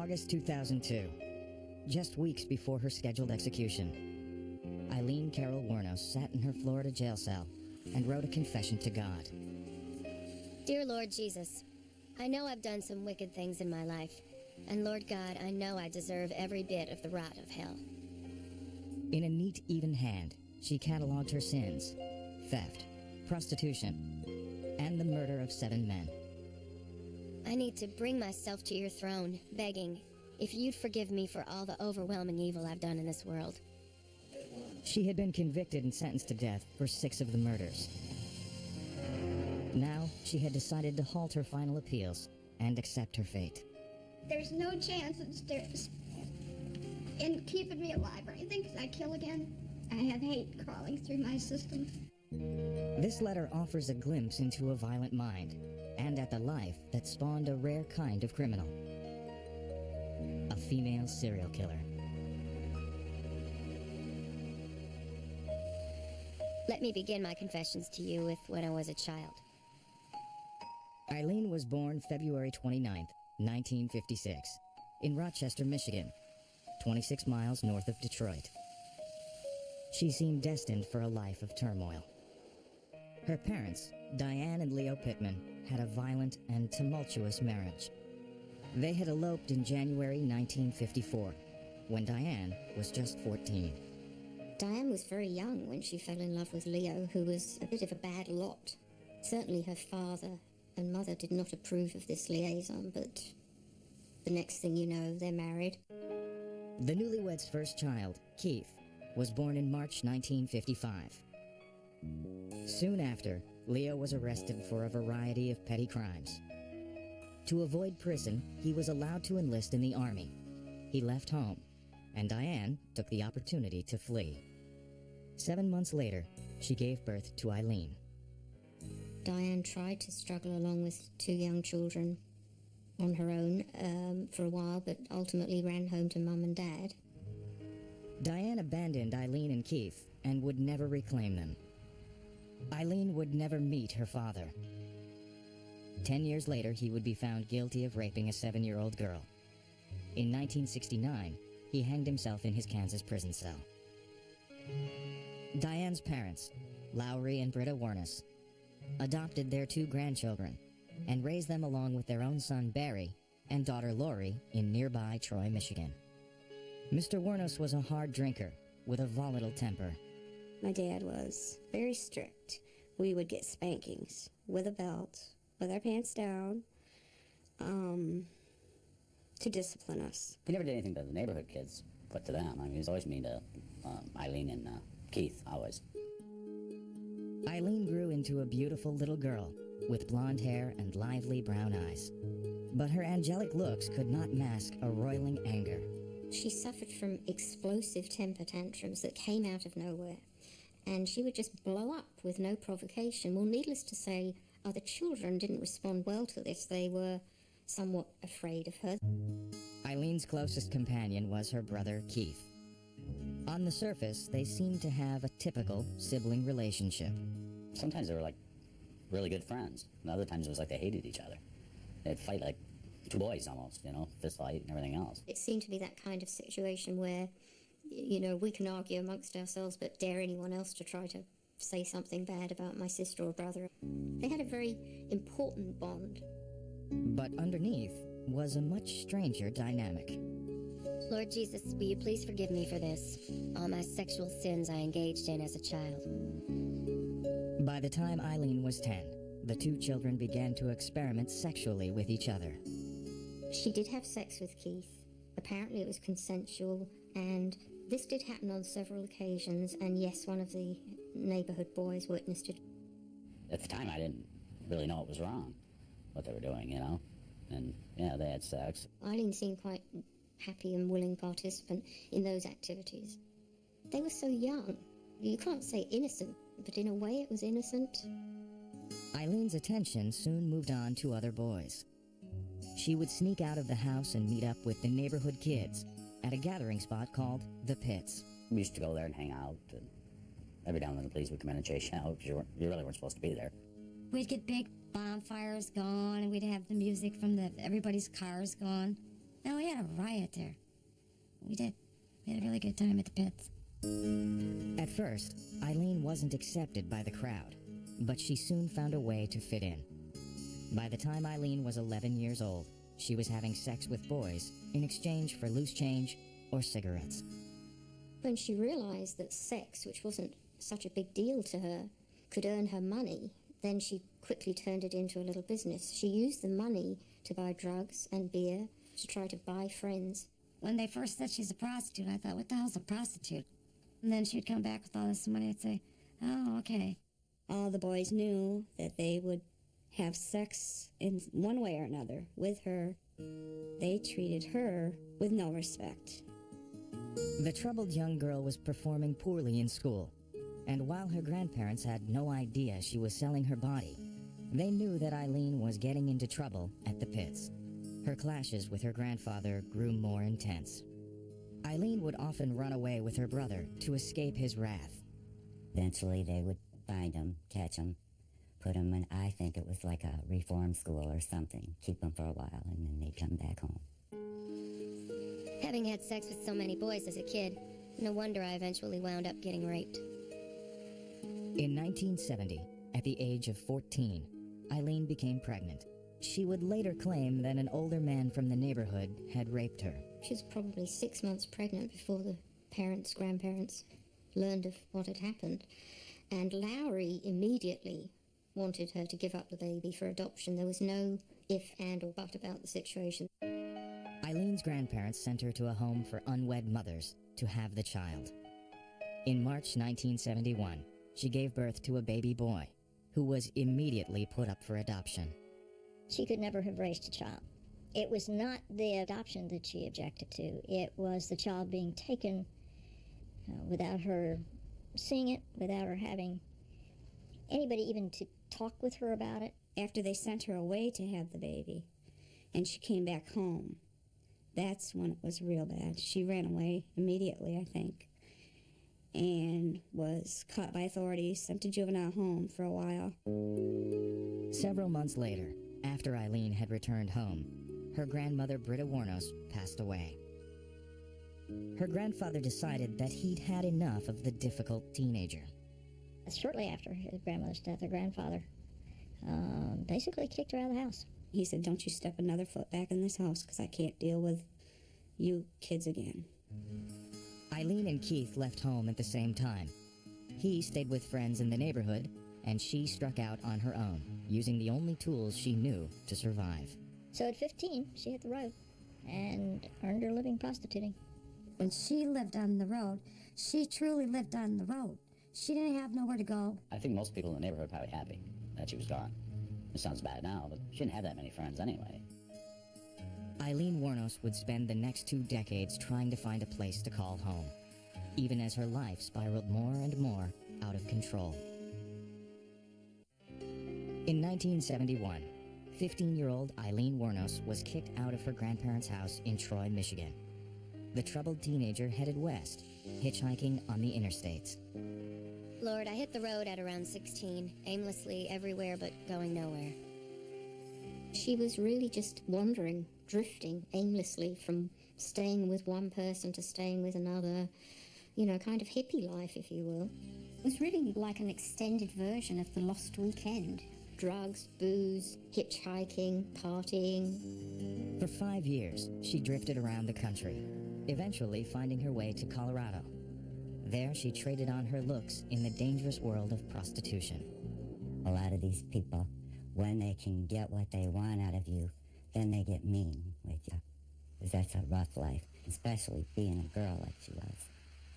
August 2002, just weeks before her scheduled execution, Aileen Carol Wuornos sat in her Florida jail cell and wrote a confession to God. Dear Lord Jesus, I know I've done some wicked things in my life, and Lord God, I know I deserve every bit of the rot of hell. In a neat, even hand, she cataloged her sins: theft, prostitution, and the murder of 7 men. I need to bring myself to your throne, begging, if you'd forgive me for all the overwhelming evil I've done in this world. She had been convicted and sentenced to death for 6 of the murders. Now, she had decided to halt her final appeals and accept her fate. There's no chance it's in keeping me alive or anything, because I kill again. I have hate crawling through my system. This letter offers a glimpse into a violent mind, and at the life that spawned a rare kind of criminal: a female serial killer. Let me begin my confessions to you with when I was a child. Aileen was born February 29th, 1956, in Rochester, Michigan, 26 miles north of Detroit. She seemed destined for a life of turmoil. Her parents, Diane and Leo Pittman, had a violent and tumultuous marriage. They had eloped in January 1954, when Diane was just 14. Diane was very young when she fell in love with Leo, who was a bit of a bad lot. Certainly her father and mother did not approve of this liaison, but the next thing you know, they're married. The newlyweds' first child, Keith, was born in March 1955. Soon after, Leo was arrested for a variety of petty crimes. To avoid prison, he was allowed to enlist in the army. He left home, and Diane took the opportunity to flee. 7 months later, she gave birth to Aileen. Diane tried to struggle along with 2 young children on her own for a while, but ultimately ran home to Mum and Dad. Diane abandoned Aileen and Keith and would never reclaim them. Aileen would never meet her father. 10 years later, he would be found guilty of raping a 7-year-old girl. In 1969, he hanged himself in his Kansas prison cell. Diane's parents, Lowry and Britta Wuornos, adopted their 2 grandchildren and raised them along with their own son Barry and daughter Lori in nearby Troy, Michigan. Mr. Wuornos was a hard drinker with a volatile temper. My dad was very strict. We would get spankings with a belt, with our pants down, to discipline us. He never did anything to the neighborhood kids, but to them. I mean, he was always mean to Aileen and Keith, always. Aileen grew into a beautiful little girl with blonde hair and lively brown eyes. But her angelic looks could not mask a roiling anger. She suffered from explosive temper tantrums that came out of nowhere, and she would just blow up with no provocation. Well, needless to say, other children didn't respond well to this. They were somewhat afraid of her. Aileen's closest companion was her brother, Keith. On the surface, they seemed to have a typical sibling relationship. Sometimes they were like really good friends, and other times it was like they hated each other. They'd fight like 2 boys almost, you know, fist fight and everything else. It seemed to be that kind of situation where, you know, we can argue amongst ourselves, but dare anyone else to try to say something bad about my sister or brother. They had a very important bond. But underneath was a much stranger dynamic. Lord Jesus, will you please forgive me for this, all my sexual sins I engaged in as a child. By the time Aileen was 10, the 2 children began to experiment sexually with each other. She did have sex with Keith. Apparently it was consensual, and this did happen on several occasions, and yes, one of the neighborhood boys witnessed it. At the time, I didn't really know it was wrong, what they were doing, you know? And, yeah, they had sex. Aileen seemed quite happy and willing participant in those activities. They were so young. You can't say innocent, but in a way it was innocent. Aileen's attention soon moved on to other boys. She would sneak out of the house and meet up with the neighborhood kids at a gathering spot called The Pits. We used to go there and hang out, and every now and then the police would come in and chase you out because you really weren't supposed to be there. We'd get big bonfires going, and we'd have the music from everybody's cars going. No, we had a riot there. We did. We had a really good time at the pits. At first, Aileen wasn't accepted by the crowd, but she soon found a way to fit in. By the time Aileen was 11 years old, she was having sex with boys in exchange for loose change or cigarettes. When she realized that sex, which wasn't such a big deal to her, could earn her money, then she quickly turned it into a little business. She used the money to buy drugs and beer, to try to buy friends. When they first said she's a prostitute, I thought, what the hell's a prostitute? And then she'd come back with all this money and say, oh, okay. All the boys knew that they would have sex in one way or another with her. They treated her with no respect. The troubled young girl was performing poorly in school, and while her grandparents had no idea she was selling her body, they knew that Aileen was getting into trouble at the pits. Her clashes with her grandfather grew more intense. Aileen would often run away with her brother to escape his wrath. Eventually they would find him, catch him, put him in, I think it was like a reform school or something, keep him for a while, and then they'd come back home. Having had sex with so many boys as a kid, no wonder I eventually wound up getting raped. In 1970, at the age of 14, Aileen became pregnant. She would later claim that an older man from the neighborhood had raped her. She was probably 6 months pregnant before the grandparents learned of what had happened. And Lowry immediately wanted her to give up the baby for adoption. There was no if, and, or but about the situation. Aileen's grandparents sent her to a home for unwed mothers to have the child. In March 1971, she gave birth to a baby boy, who was immediately put up for adoption. She could never have raised a child. It was not the adoption that she objected to. It was the child being taken without her seeing it, without her having anybody even to talk with her about it. After they sent her away to have the baby, and she came back home, that's when it was real bad. She ran away immediately, I think, and was caught by authorities, sent to juvenile home for a while. Several months later, after Aileen had returned home, her grandmother, Britta Wuornos, passed away. Her grandfather decided that he'd had enough of the difficult teenager. Shortly after his grandmother's death, her grandfather basically kicked her out of the house. He said, don't you step another foot back in this house, because I can't deal with you kids again. Aileen and Keith left home at the same time. He stayed with friends in the neighborhood, and she struck out on her own, using the only tools she knew to survive. So at 15, she hit the road and earned her living prostituting. When she lived on the road, she truly lived on the road. She didn't have nowhere to go. I think most people in the neighborhood were probably happy that she was gone. It sounds bad now, but she didn't have that many friends anyway. Aileen Wuornos would spend the next 2 decades trying to find a place to call home, even as her life spiraled more and more out of control. In 1971, 15-year-old Aileen Wuornos was kicked out of her grandparents' house in Troy, Michigan. The troubled teenager headed west, hitchhiking on the interstates. Lord, I hit the road at around 16, aimlessly everywhere but going nowhere. She was really just wandering, drifting aimlessly from staying with one person to staying with another, you know, kind of hippie life, if you will. It was really like an extended version of the Lost Weekend. Drugs, booze, hitchhiking, partying. For 5 years, she drifted around the country, eventually finding her way to Colorado. There, she traded on her looks in the dangerous world of prostitution. A lot of these people, when they can get what they want out of you, then they get mean with you. 'Cause that's a rough life, especially being a girl like she was.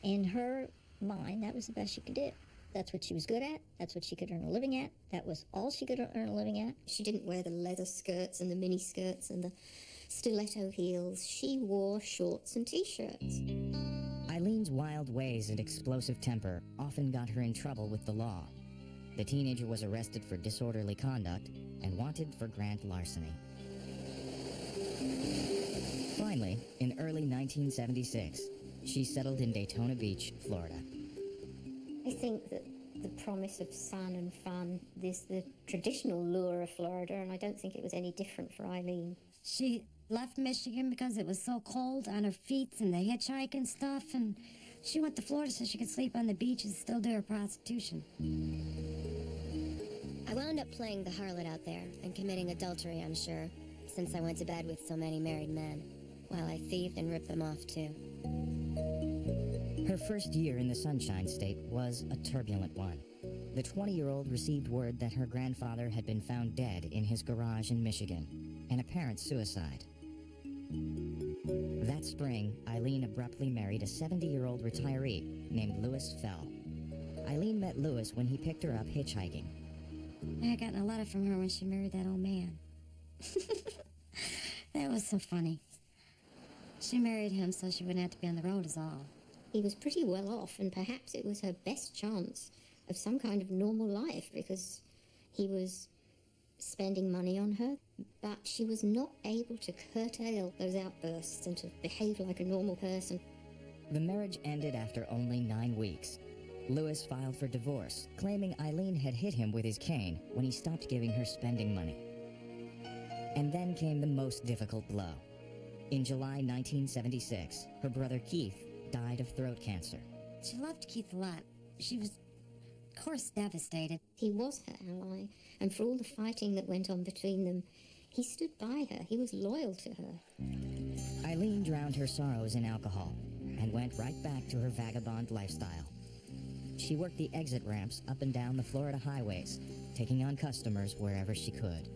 In her mind, that was the best she could do. That's what she was good at. That's what she could earn a living at. That was all she could earn a living at. She didn't wear the leather skirts and the mini skirts and the stiletto heels. She wore shorts and t-shirts. Aileen's wild ways and explosive temper often got her in trouble with the law. The teenager was arrested for disorderly conduct and wanted for grand larceny. Finally, in early 1976, she settled in Daytona Beach, Florida. I think that the promise of sun and fun is the traditional lure of Florida, and I don't think it was any different for Aileen. She Left Michigan because it was so cold on her feet and the hitchhike and stuff, and she went to Florida so she could sleep on the beach and still do her prostitution. I wound up playing the harlot out there and committing adultery, I'm sure, since I went to bed with so many married men, while I thieved and ripped them off, too. Her first year in the Sunshine State was a turbulent one. The 20-year-old received word that her grandfather had been found dead in his garage in Michigan, an apparent suicide. That spring, Aileen abruptly married a 70-year-old retiree named Louis Fell. Aileen met Louis when he picked her up hitchhiking. I had gotten a letter from her when she married that old man. That was so funny. She married him so she wouldn't have to be on the road is all. He was pretty well off, and perhaps it was her best chance of some kind of normal life, because he was spending money on her, but she was not able to curtail those outbursts and to behave like a normal person. The marriage ended after only 9 weeks. Louis filed for divorce, claiming Aileen had hit him with his cane when he stopped giving her spending money. And then came the most difficult blow. In July 1976, her brother Keith died of throat cancer. She loved Keith a lot. She was, of course, devastated. He was her ally, and for all the fighting that went on between them, he stood by her. He was loyal to her. Aileen drowned her sorrows in alcohol and went right back to her vagabond lifestyle. She worked the exit ramps up and down the Florida highways, taking on customers wherever she could.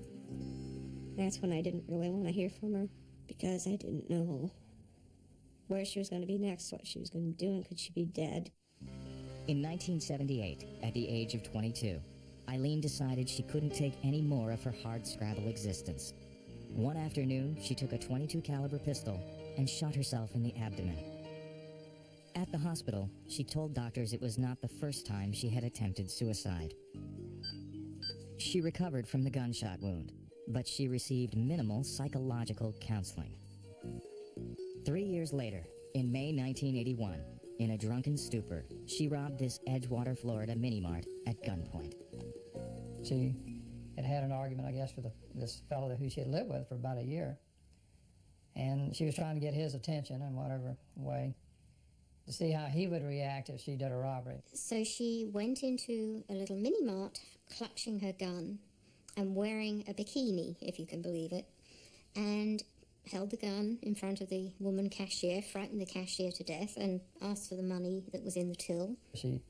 That's when I didn't really want to hear from her, because I didn't know where she was going to be next, what she was going to do, and could she be dead. In 1978, at the age of 22, Aileen decided she couldn't take any more of her hardscrabble existence. One afternoon, she took a .22 caliber pistol and shot herself in the abdomen. At the hospital, she told doctors it was not the first time she had attempted suicide. She recovered from the gunshot wound, but she received minimal psychological counseling. 3 years later, in May 1981, in a drunken stupor, she robbed this Edgewater, Florida mini-mart at gunpoint. She had had an argument, I guess, with this fellow who she had lived with for about a year. And she was trying to get his attention in whatever way, to see how he would react if she did a robbery. So she went into a little mini-mart, clutching her gun and wearing a bikini, if you can believe it, and held the gun in front of the woman cashier, frightened the cashier to death, and asked for the money that was in the till. She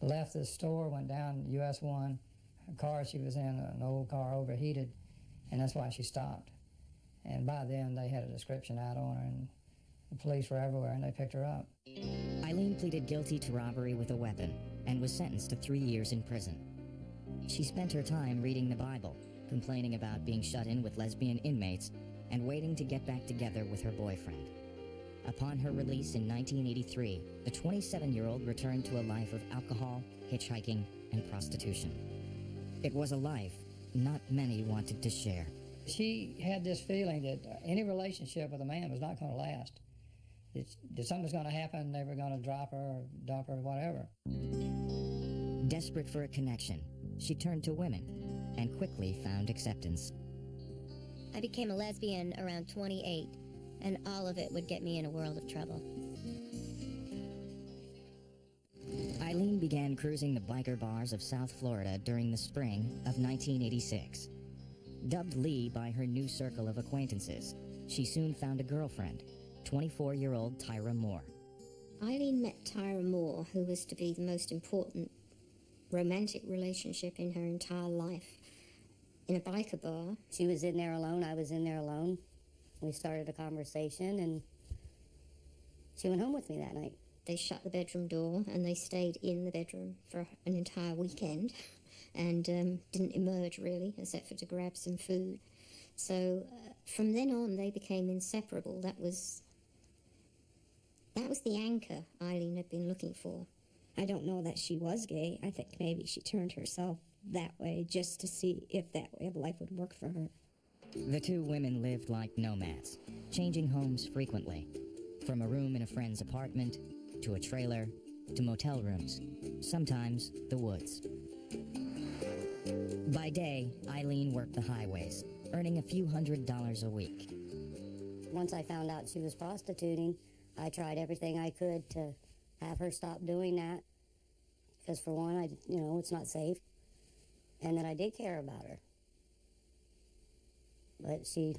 left the store, went down US 1. Her car she was in, an old car, overheated, and that's why she stopped. And by then, they had a description out on her, and the police were everywhere, and they picked her up. Aileen pleaded guilty to robbery with a weapon and was sentenced to 3 years in prison. She spent her time reading the Bible, complaining about being shut in with lesbian inmates, and waiting to get back together with her boyfriend. Upon her release in 1983, the 27-year-old returned to a life of alcohol, hitchhiking, and prostitution. It was a life not many wanted to share. She had this feeling that any relationship with a man was not going to last. That something was going to happen, they were going to drop her or dump her or whatever. Desperate for a connection, she turned to women and quickly found acceptance. I became a lesbian around 28, and all of it would get me in a world of trouble. Aileen began cruising the biker bars of South Florida during the spring of 1986. Dubbed Lee by her new circle of acquaintances, she soon found a girlfriend, 24-year-old Tyra Moore. Aileen met Tyra Moore, who was to be the most important romantic relationship in her entire life, in a biker bar. She was in there alone, I was in there alone. We started a conversation, and she went home with me that night. They shut the bedroom door, and they stayed in the bedroom for an entire weekend, and didn't emerge, really, except for to grab some food. So from then on, they became inseparable. That was the anchor Aileen had been looking for. I don't know that she was gay. I think maybe she turned herself that way just to see if that way of life would work for her. The two women lived like nomads, changing homes frequently, from a room in a friend's apartment, to a trailer, to motel rooms, sometimes the woods. By day, Aileen worked the highways, earning a few $100s a week. Once I found out she was prostituting, I tried everything I could to have her stop doing that. Because for one, it's not safe. And that I did care about her. But she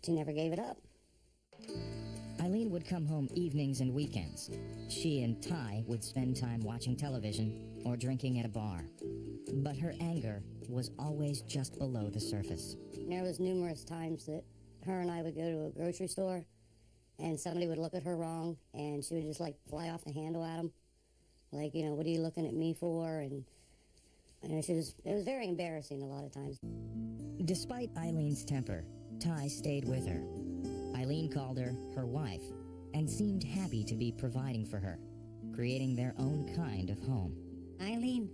never gave it up. Aileen would come home evenings and weekends. She and Ty would spend time watching television or drinking at a bar. But her anger was always just below the surface. There was numerous times that her and I would go to a grocery store and somebody would look at her wrong and she would just like fly off the handle at them. Like, what are you looking at me for? And it was very embarrassing a lot of times. Despite Eileen's temper, Ty stayed with her. Aileen called her wife, and seemed happy to be providing for her, creating their own kind of home. Aileen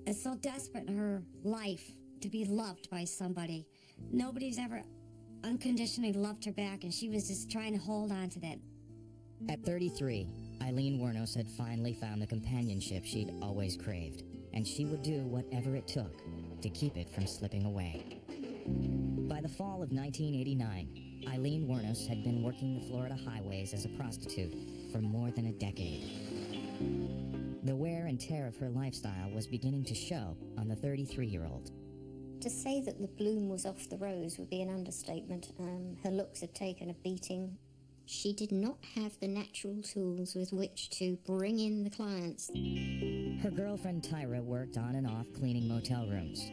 is so desperate in her life to be loved by somebody. Nobody's ever unconditionally loved her back, and she was just trying to hold on to that. At 33, Aileen Wuornos had finally found the companionship she'd always craved, and she would do whatever it took to keep it from slipping away. By the fall of 1989, Aileen Wuornos had been working the Florida highways as a prostitute for more than a decade. The wear and tear of her lifestyle was beginning to show on the 33-year-old. To say that the bloom was off the rose would be an understatement. Her looks had taken a beating. She did not have the natural tools with which to bring in the clients. Her girlfriend Tyra worked on and off cleaning motel rooms,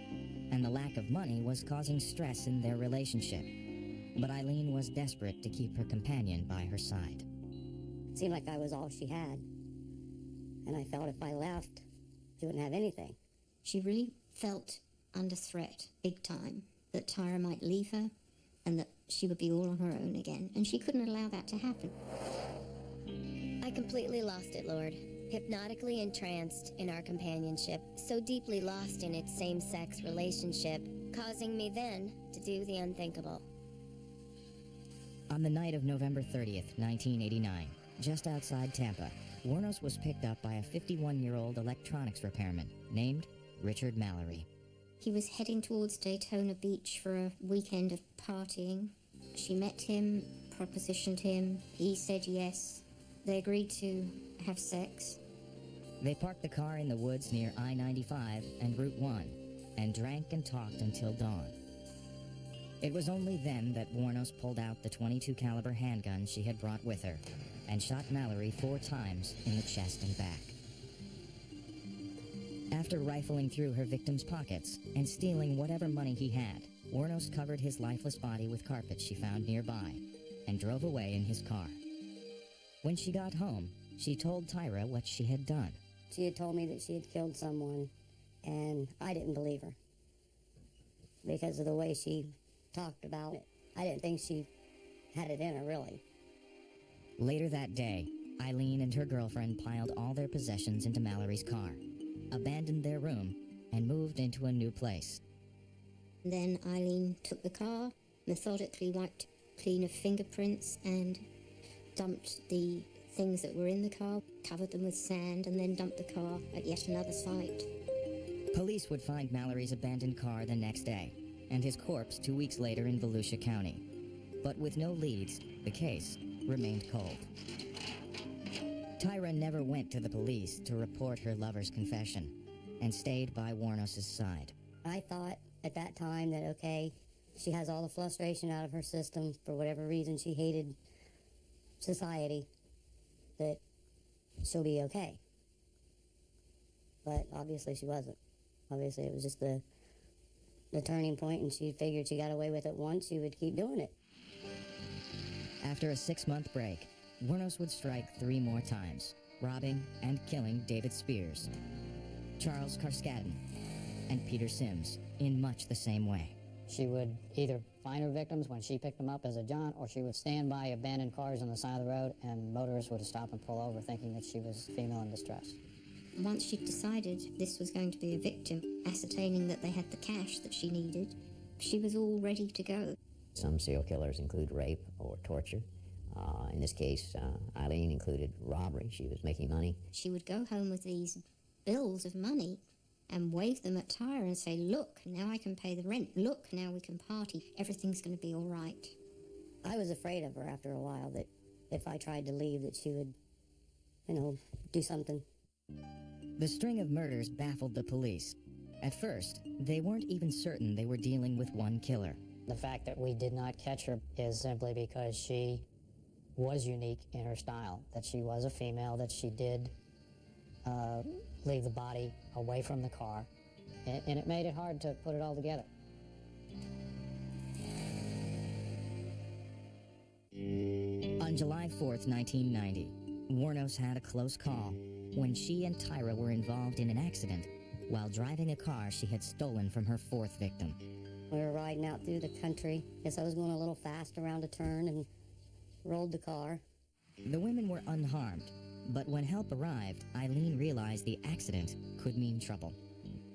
and the lack of money was causing stress in their relationship. But Aileen was desperate to keep her companion by her side. It seemed like I was all she had. And I felt if I left, she wouldn't have anything. She really felt under threat, big time, that Tyra might leave her and that she would be all on her own again. And she couldn't allow that to happen. I completely lost it, Lord. Hypnotically entranced in our companionship, so deeply lost in its same-sex relationship, causing me then to do the unthinkable. On the night of November 30th, 1989, just outside Tampa, Wuornos was picked up by a 51-year-old electronics repairman named Richard Mallory. He was heading towards Daytona Beach for a weekend of partying. She met him, propositioned him. He said yes. They agreed to have sex. They parked the car in the woods near I-95 and Route 1 and drank and talked until dawn. It was only then that Wuornos pulled out the .22 caliber handgun she had brought with her and shot Mallory 4 times in the chest and back. After rifling through her victim's pockets and stealing whatever money he had, Wuornos covered his lifeless body with carpet she found nearby and drove away in his car. When she got home, she told Tyra what she had done. She had told me that she had killed someone, and I didn't believe her because of the way she talked about it. I didn't think she had it in her, really. Later that day, Aileen and her girlfriend piled all their possessions into Mallory's car, abandoned their room, and moved into a new place. Then Aileen took the car, methodically wiped clean of fingerprints, and dumped the things that were in the car, covered them with sand, and then dumped the car at yet another site. Police would find Mallory's abandoned car the next day, and his corpse 2 weeks later in Volusia County. But with no leads, the case remained cold. Tyra never went to the police to report her lover's confession and stayed by Wuornos' side. I thought at that time that, okay, she has all the frustration out of her system for whatever reason she hated society, that she'll be okay. But obviously she wasn't. Obviously it was just the turning point, and she figured she got away with it once, she would keep doing it. After a 6-month break, Wuornos would strike 3 more times, robbing and killing David Spears, Charles Carskadden, and Peter Sims in much the same way. She would either find her victims when she picked them up as a jaunt, or she would stand by abandoned cars on the side of the road, and motorists would stop and pull over thinking that she was a female in distress. Once she'd decided this was going to be a victim, ascertaining that they had the cash that she needed, she was all ready to go. Some serial killers include rape or torture. In this case, Aileen included robbery. She was making money. She would go home with these bills of money and wave them at Tyra and say, look, now I can pay the rent. Look, now we can party. Everything's going to be all right. I was afraid of her after a while, that if I tried to leave, that she would, you know, do something. The string of murders baffled the police. At first, they weren't even certain they were dealing with one killer. The fact that we did not catch her is simply because she was unique in her style, that she was a female, that she did leave the body away from the car, and it made it hard to put it all together. On July 4th, 1990, Wuornos had a close call when she and Tyra were involved in an accident while driving a car she had stolen from her fourth victim. We were riding out through the country. Guess I was going a little fast around a turn and rolled the car. The women were unharmed, but when help arrived, Aileen realized the accident could mean trouble.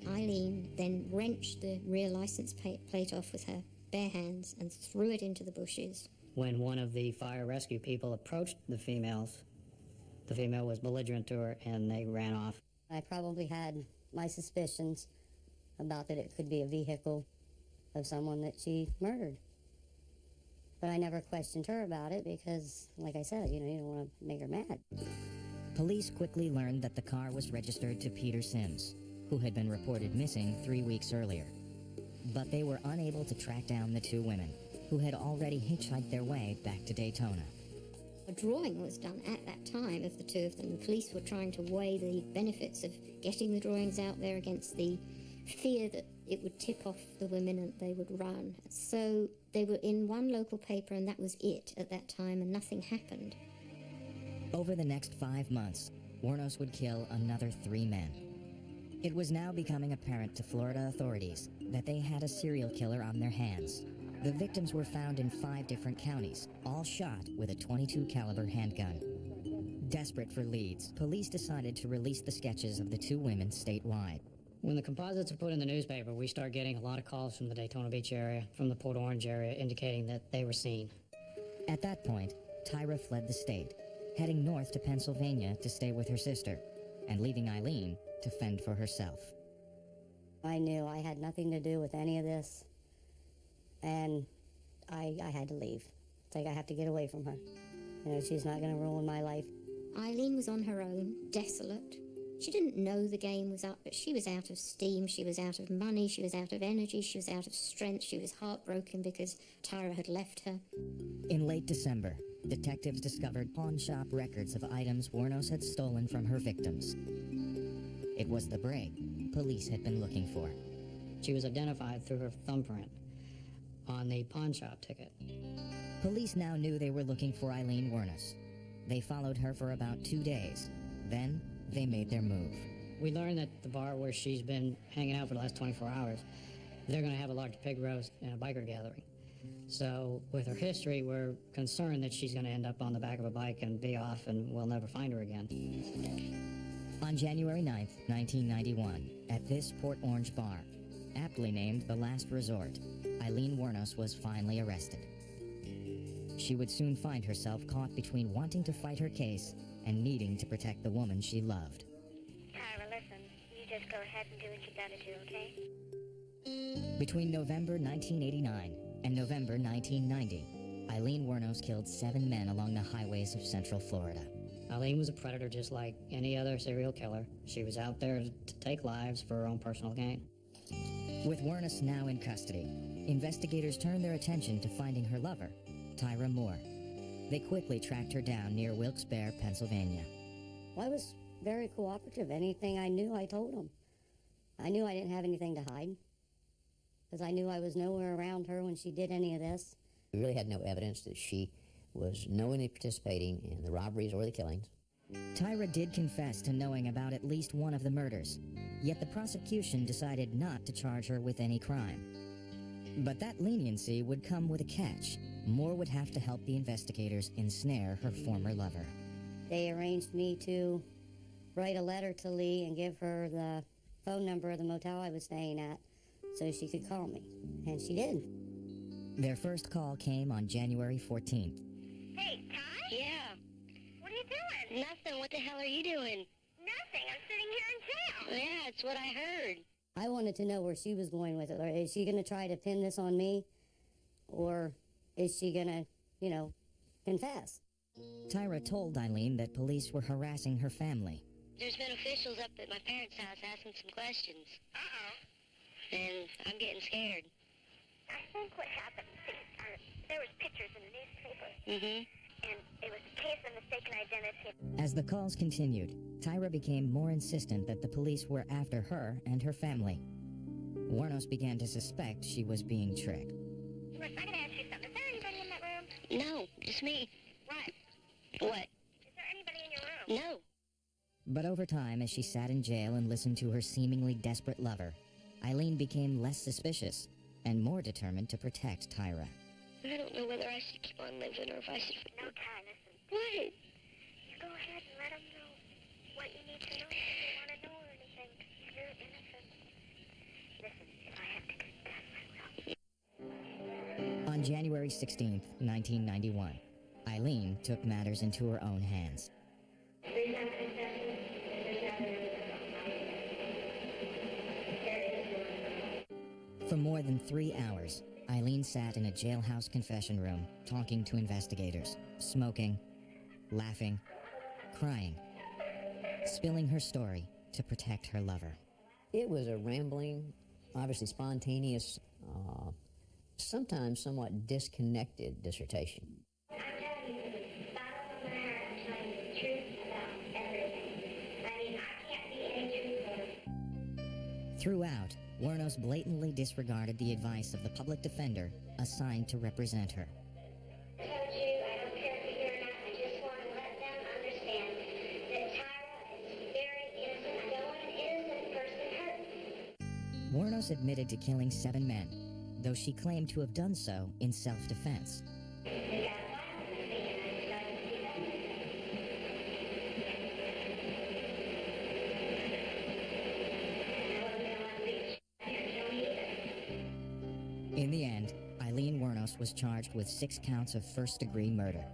Aileen then wrenched the rear license plate off with her bare hands and threw it into the bushes. When one of the fire rescue people approached the females, the female was belligerent to her and they ran off. I probably had my suspicions about that it could be a vehicle of someone that she murdered. But I never questioned her about it because, like I said, you don't want to make her mad. Police quickly learned that the car was registered to Peter Sims, who had been reported missing 3 weeks earlier. But they were unable to track down the two women, who had already hitchhiked their way back to Daytona. A drawing was done at that time of the two of them. The police were trying to weigh the benefits of getting the drawings out there against the fear that it would tip off the women and they would run. So they were in one local paper and that was it at that time, and nothing happened. Over the next 5 months, Wuornos would kill another 3 men. It was now becoming apparent to Florida authorities that they had a serial killer on their hands. The victims were found in 5 different counties, all shot with a .22 caliber handgun. Desperate for leads, police decided to release the sketches of the 2 women statewide. When the composites are put in the newspaper, we start getting a lot of calls from the Daytona Beach area, from the Port Orange area, indicating that they were seen. At that point, Tyra fled the state, heading north to Pennsylvania to stay with her sister, and leaving Aileen to fend for herself. I knew I had nothing to do with any of this, and I had to leave. It's like I have to get away from her. She's not going to ruin my life. Aileen was on her own, desolate. She didn't know the game was up, but she was out of steam, she was out of money, she was out of energy, she was out of strength, she was heartbroken because Tyra had left her. In late December, detectives discovered pawn shop records of items Wuornos had stolen from her victims. It was the break police had been looking for. She was identified through her thumbprint on the pawn shop ticket. Police now knew they were looking for Aileen Wuornos. They followed her for about 2 days. Then, they made their move. We learned that the bar where she's been hanging out for the last 24 hours, they're going to have a large pig roast and a biker gathering. So, with her history, we're concerned that she's going to end up on the back of a bike and be off and we'll never find her again. On January 9th, 1991, at this Port Orange bar, aptly named The Last Resort, Aileen Wuornos was finally arrested. She would soon find herself caught between wanting to fight her case and needing to protect the woman she loved. Tyra, listen, you just go ahead and do what you gotta do, okay? Between November 1989 and November 1990, Aileen Wuornos killed 7 men along the highways of Central Florida. Aileen was a predator just like any other serial killer. She was out there to take lives for her own personal gain. With Wuornos now in custody, investigators turned their attention to finding her lover, Tyra Moore. They quickly tracked her down near Wilkes-Barre, Pennsylvania. Well, I was very cooperative. Anything I knew, I told them. I knew I didn't have anything to hide, because I knew I was nowhere around her when she did any of this. We really had no evidence that she was knowingly participating in the robberies or the killings. Tyra did confess to knowing about at least one of the murders, yet the prosecution decided not to charge her with any crime. But that leniency would come with a catch. Moore would have to help the investigators ensnare her former lover. They arranged me to write a letter to Lee and give her the phone number of the motel I was staying at so she could call me, and she did. Their first call came on January 14th. Hey, Ty? Yeah. What are you doing? Nothing. What the hell are you doing? Nothing. I'm sitting here in town. Yeah, that's what I heard. I wanted to know where she was going with it. Or is she going to try to pin this on me? Or is she going to confess. Tyra told Aileen that police were harassing her family. There's been officials up at my parents' house asking some questions. Uh-oh. And I'm getting scared. I think what happened, there was pictures in the newspaper. Mm-hmm. And it was a case of mistaken identity. As the calls continued, Tyra became more insistent that the police were after her and her family. Wuornos began to suspect she was being tricked. Look, I gotta ask you something. Is there anybody in that room? No, just me. What? What? Is there anybody in your room? No. But over time, as she sat in jail and listened to her seemingly desperate lover, Aileen became less suspicious and more determined to protect Tyra. I don't know whether I should keep on living or if I should... No, Ty, listen. What? You go ahead and let them know what you need to know. If you want to know or anything, you're innocent. Listen, if I have to confess, I will. On January 16th, 1991, Aileen took matters into her own hands. For more than 3 hours, Aileen sat in a jailhouse confession room, talking to investigators, smoking, laughing, crying, spilling her story to protect her lover. It was a rambling, obviously spontaneous, sometimes somewhat disconnected dissertation. I'm telling you, bottom of my heart, I'm telling you the truth about everything. I mean, I can't be any truthful. Throughout, Wuornos blatantly disregarded the advice of the public defender assigned to represent her. I told you, I don't care if you hear or not, I just want to let them understand that Tyra is very innocent. I don't want an innocent person hurt. Wuornos admitted to killing 7 men, though she claimed to have done so in self-defense. They got violent with me, and I decided to do that. In the end, Aileen Wuornos was charged with 6 counts of first-degree murder.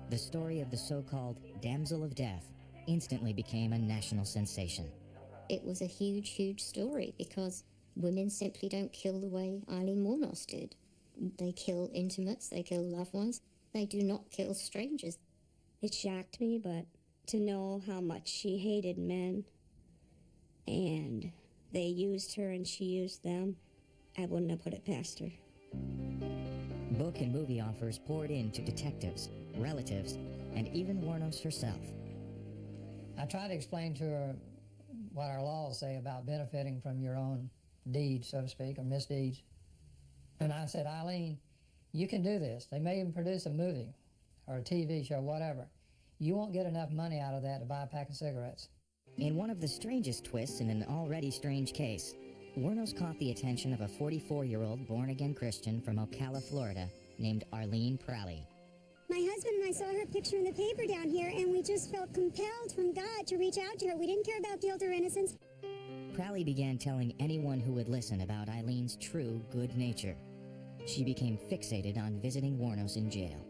The story of the so-called damsel of death instantly became a national sensation. It was a huge, huge story because women simply don't kill the way Aileen Wuornos did. They kill intimates, they kill loved ones, they do not kill strangers. It shocked me, but to know how much she hated men and they used her and she used them, I wouldn't have put it past her. Book and movie offers poured in to detectives, relatives, and even Wuornos herself. I tried to explain to her what our laws say about benefiting from your own deeds, so to speak, or misdeeds. And I said, Aileen, you can do this. They may even produce a movie or a TV show, whatever. You won't get enough money out of that to buy a pack of cigarettes. In one of the strangest twists in an already strange case, Wuornos caught the attention of a 44-year-old born-again Christian from Ocala, Florida, named Arlene Pralley. My husband and I saw her picture in the paper down here, and we just felt compelled from God to reach out to her. We didn't care about guilt or innocence. Pralley began telling anyone who would listen about Aileen's true good nature. She became fixated on visiting Wuornos in jail.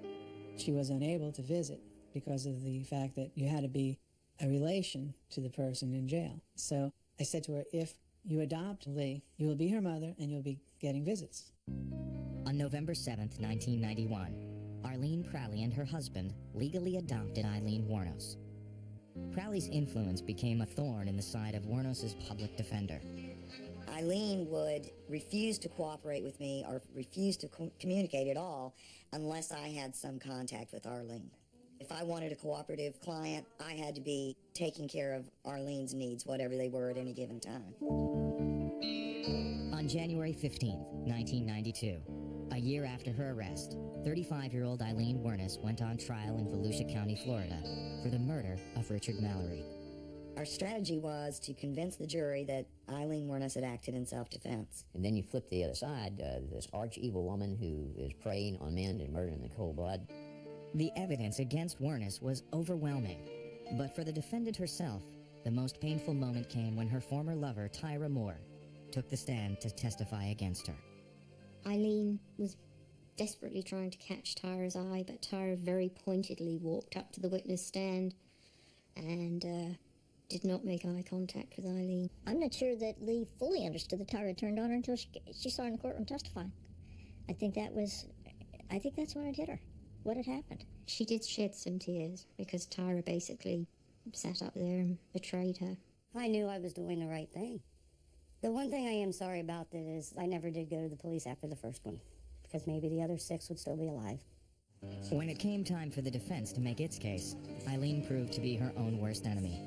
She was unable to visit because of the fact that you had to be a relation to the person in jail. So I said to her, if you adopt Lee, you will be her mother and you'll be getting visits. On November 7th, 1991, Arlene Pralley and her husband legally adopted Aileen Wuornos. Pralley's influence became a thorn in the side of Wuornos' public defender. Aileen would refuse to cooperate with me or refuse to communicate at all unless I had some contact with Arlene. If I wanted a cooperative client, I had to be taking care of Arlene's needs, whatever they were at any given time. On January 15th, 1992, a year after her arrest, 35-year-old Aileen Wuornos went on trial in Volusia County, Florida, for the murder of Richard Mallory. Our strategy was to convince the jury that Aileen Wuornos had acted in self-defense. And then you flip the other side, this arch-evil woman who is preying on men and murdering in cold blood. The evidence against Wuornos was overwhelming, but for the defendant herself, the most painful moment came when her former lover, Tyra Moore, took the stand to testify against her. Aileen was desperately trying to catch Tyra's eye, but Tyra very pointedly walked up to the witness stand and did not make eye contact with Aileen. I'm not sure that Lee fully understood that Tyra turned on her until she saw her in the courtroom testifying. I think that's when it hit her. what had happened. She did shed some tears because Tyra basically sat up there and betrayed her. I knew I was doing the right thing. The one thing I am sorry about that is I never did go to the police after the first one, because maybe the other 6 would still be alive. When it came time for the defense to make its case, Aileen proved to be her own worst enemy.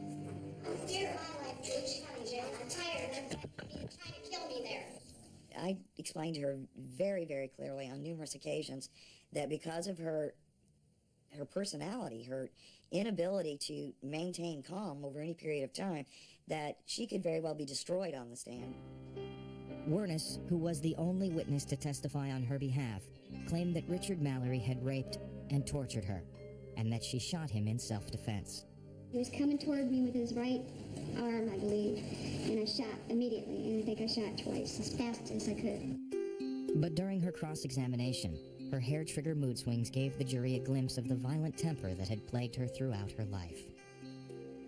Dear all, I'm George County Jail. I'm tired of them trying to kill me there. I explained to her very, very clearly on numerous occasions that because of her personality, her inability to maintain calm over any period of time, that she could very well be destroyed on the stand. Wuornos, who was the only witness to testify on her behalf, claimed that Richard Mallory had raped and tortured her, and that she shot him in self-defense. He was coming toward me with his right arm, I believe, and I shot immediately, and I think I shot twice, as fast as I could. But during her cross-examination, her hair-trigger mood swings gave the jury a glimpse of the violent temper that had plagued her throughout her life.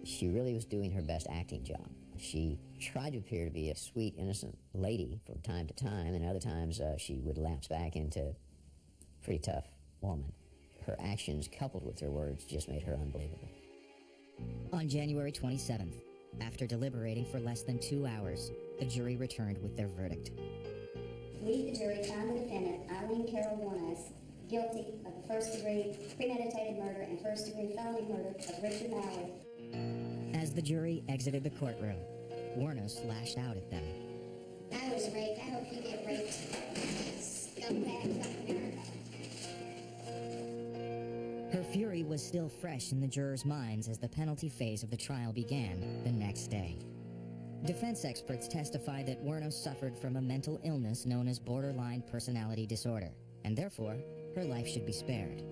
She really was doing her best acting job. She tried to appear to be a sweet, innocent lady from time to time, and other times she would lapse back into a pretty tough woman. Her actions, coupled with her words, just made her unbelievable. On January 27th, after deliberating for less than 2 hours, the jury returned with their verdict. We, the jury, found the defendant, Aileen Carol Wuornos, guilty of the first-degree premeditated murder and first-degree felony murder of Richard Mallory. As the jury exited the courtroom, Wuornos lashed out at them. I was raped. I hope you get raped. Scumbags of America. Her fury was still fresh in the jurors' minds as the penalty phase of the trial began the next day. Defense experts testified that Wuornos suffered from a mental illness known as borderline personality disorder, and therefore, her life should be spared.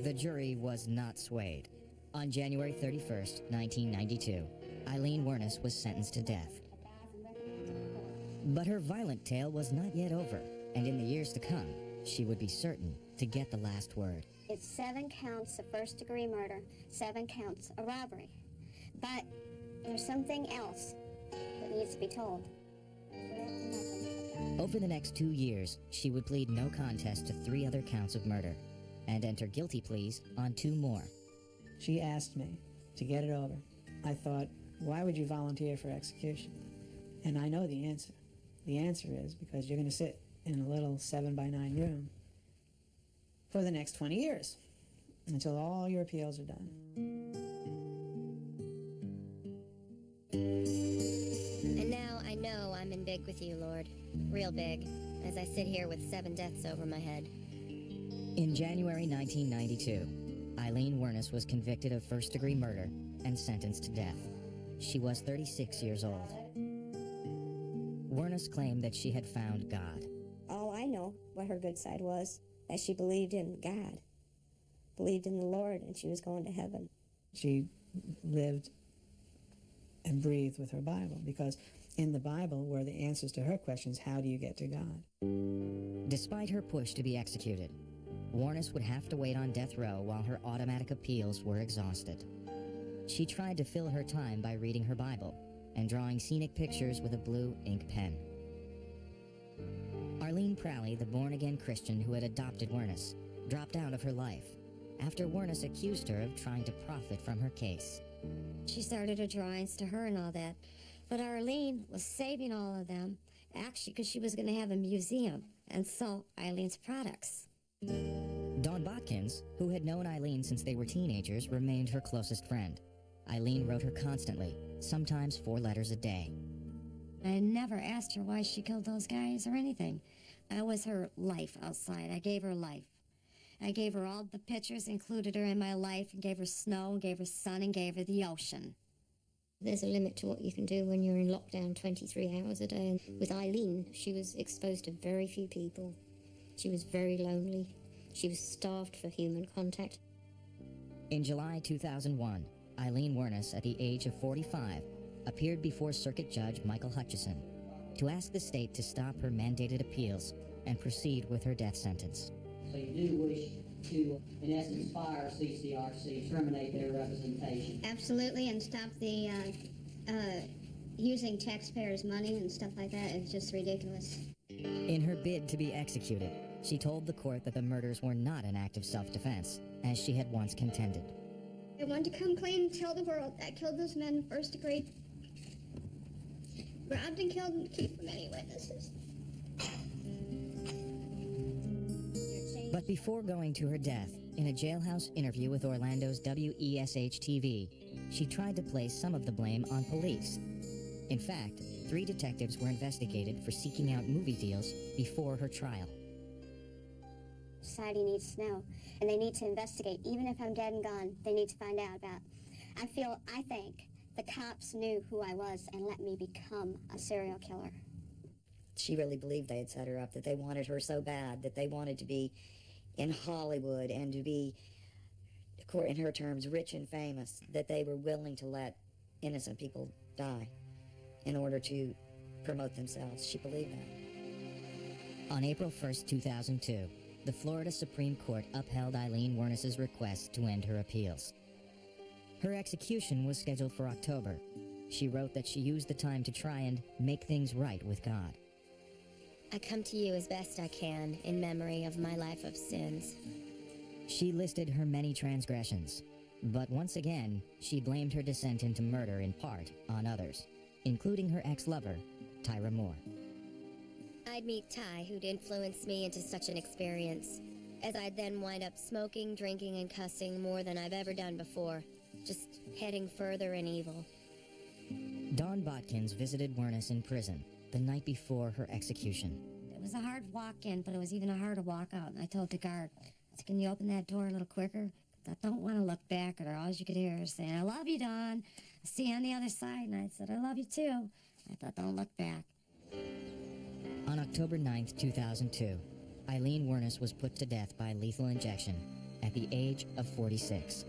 The jury was not swayed. On January 31st, 1992, Aileen Wuornos was sentenced to death. But her violent tale was not yet over, and in the years to come, she would be certain to get the last word. It's 7 counts of first-degree murder, 7 counts of robbery. But there's something else that needs to be told. Over the next 2 years, she would plead no contest to 3 other counts of murder, and enter guilty pleas on 2 more. She asked me to get it over. I thought, why would you volunteer for execution? And I know the answer. The answer is because you're going to sit in a little 7-by-9 room for the next 20 years until all your appeals are done. And now I know I'm in big with you, Lord. Real big, as I sit here with 7 deaths over my head. In January 1992, Aileen Wuornos was convicted of first-degree murder and sentenced to death. She was 36 years old. Wuornos claimed that she had found God. All I know what her good side was, that she believed in God, believed in the Lord, and she was going to heaven. She lived and breathed with her Bible, because in the Bible were the answers to her questions, how do you get to God? Despite her push to be executed, Wuornos would have to wait on death row while her automatic appeals were exhausted. She tried to fill her time by reading her Bible and drawing scenic pictures with a blue ink pen. Arlene Prowley, the born-again Christian who had adopted Wuornos, dropped out of her life after Wuornos accused her of trying to profit from her case. She started her drawings to her and all that. But Arlene was saving all of them, actually, because she was going to have a museum and sell Eileen's products. Dawn Botkins, who had known Aileen since they were teenagers, remained her closest friend. Aileen wrote her constantly, sometimes 4 letters a day. I never asked her why she killed those guys or anything. I was her life outside. I gave her life. I gave her all the pictures, included her in my life, and gave her snow, and gave her sun, and gave her the ocean. There's a limit to what you can do when you're in lockdown 23 hours a day. And with Aileen, she was exposed to very few people. She was very lonely. She was starved for human contact. In July 2001, Aileen Wuornos, at the age of 45, appeared before Circuit Judge Michael Hutchison to ask the state to stop her mandated appeals and proceed with her death sentence. So you do wish to, in essence, fire CCRC, terminate their representation? Absolutely, and stop the using taxpayers' money and stuff like that. It's just ridiculous. In her bid to be executed, She told the court that the murders were not an act of self-defense, as she had once contended. I want to come clean and tell the world that I killed those men in first degree. Grabbed and killed and keep from any witnesses. But before going to her death, in a jailhouse interview with Orlando's WESH-TV, she tried to place some of the blame on police. In fact, 3 detectives were investigated for seeking out movie deals before her trial. Society needs to know, and they need to investigate. Even if I'm dead and gone, they need to find out about. I think the cops knew who I was and let me become a serial killer. She really believed they had set her up, that they wanted her so bad, that they wanted to be in Hollywood and to be, in her terms, rich and famous, that they were willing to let innocent people die in order to promote themselves. She believed that. On April 1st, 2002, the Florida Supreme Court upheld Aileen Wuornos' request to end her appeals. Her execution was scheduled for October. She wrote that she used the time to try and make things right with God. I come to you as best I can in memory of my life of sins. She listed her many transgressions, but once again, she blamed her descent into murder in part on others, including her ex-lover, Tyra Moore. I'd meet Ty, who'd influenced me into such an experience, as I'd then wind up smoking, drinking, and cussing more than I've ever done before, just heading further in evil. Dawn Botkins visited Wuornos in prison the night before her execution. It was a hard walk-in, but it was even a harder walk-out. And I told the guard, I said, can you open that door a little quicker? I don't want to look back at her. All you could hear her saying, I love you, Dawn. I'll see you on the other side. And I said, I love you, too. I thought, don't look back. On October 9th, 2002, Aileen Wuornos was put to death by lethal injection at the age of 46.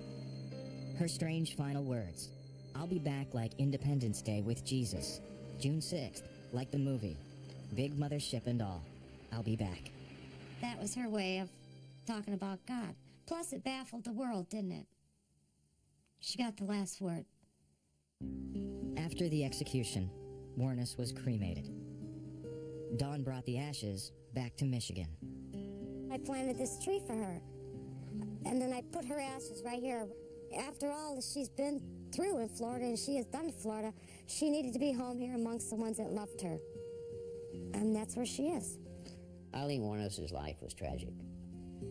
Her strange final words, I'll be back like Independence Day with Jesus. June 6th, like the movie. Big mothership and all. I'll be back. That was her way of talking about God. Plus, it baffled the world, didn't it? She got the last word. After the execution, Wuornos was cremated. Dawn brought the ashes back to Michigan. I planted this tree for her, and then I put her ashes right here. After all that she's been through in Florida and she has done in Florida, she needed to be home here amongst the ones that loved her. And that's where she is. Aileen Wuornos' life was tragic.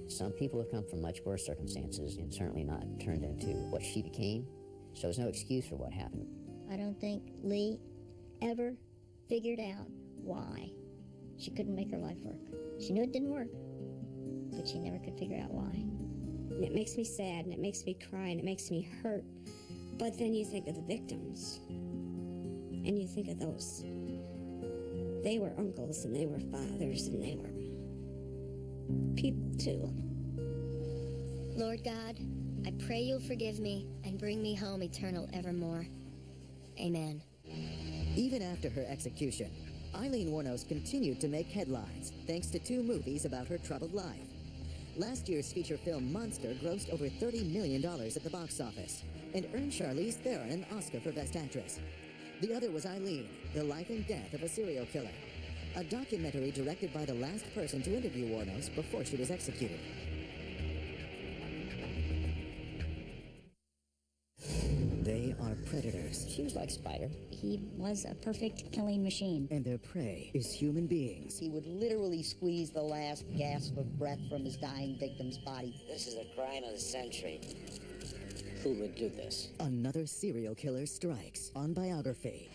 Some people have come from much worse circumstances and certainly not turned into what she became, so there's no excuse for what happened. I don't think Lee ever figured out why she couldn't make her life work. She knew it didn't work, but she never could figure out why. It makes me sad, and it makes me cry, and it makes me hurt. But then you think of the victims, and you think of those. They were uncles, and they were fathers, and they were people, too. Lord God, I pray you'll forgive me and bring me home eternal evermore. Amen. Even after her execution, Aileen Wuornos continued to make headlines thanks to 2 movies about her troubled life. Last year's feature film Monster grossed over $30 million at the box office and earned Charlize Theron an Oscar for Best Actress. The other was Aileen, The Life and Death of a Serial Killer, a documentary directed by the last person to interview Wuornos before she was executed. They are predators. She was like Spider. He was a perfect killing machine. And their prey is human beings. He would literally squeeze the last gasp of breath from his dying victim's body. This is a crime of the century. Who would do this? Another serial killer strikes on Biography.